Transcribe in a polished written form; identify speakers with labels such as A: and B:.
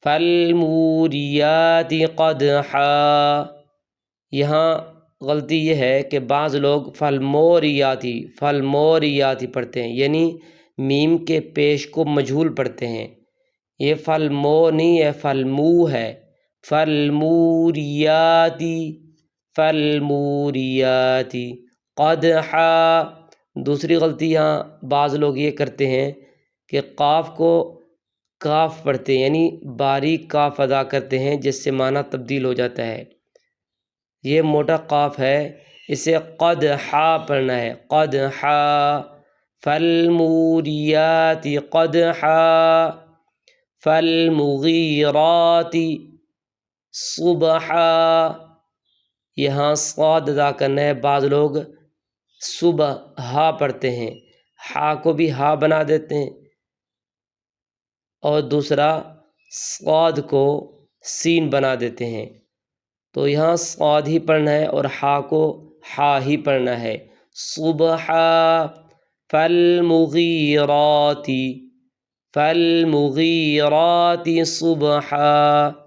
A: فالموریات قدحا، یہاں غلطی یہ ہے کہ بعض لوگ فالموریاتی پڑھتے ہیں، یعنی میم کے پیش کو مجہول پڑھتے ہیں۔ یہ فالمو نہیں ہے، فالمو ہے، فالموریاتی فالموریاتی قدحا۔ دوسری غلطی یہاں بعض لوگ یہ کرتے ہیں کہ قاف کو کاف پڑھتے ہیں، یعنی باریک کاف ادا کرتے ہیں جس سے معنی تبدیل ہو جاتا ہے۔ یہ موٹا قاف ہے، اسے قدحا پڑھنا ہے، قدحا فالموریات قدحا فالمغیرات صبحا۔ یہاں صاد ادا کرنا ہے، بعض لوگ صبح ہا پڑھتے ہیں، ہا کو بھی ہا بنا دیتے ہیں، اور دوسرا صاد کو سین بنا دیتے ہیں۔ تو یہاں صاد ہی پڑھنا ہے اور ہا کو ہا ہی پڑھنا ہے، صبحا فالمغیرات فالمغیرات صبحا۔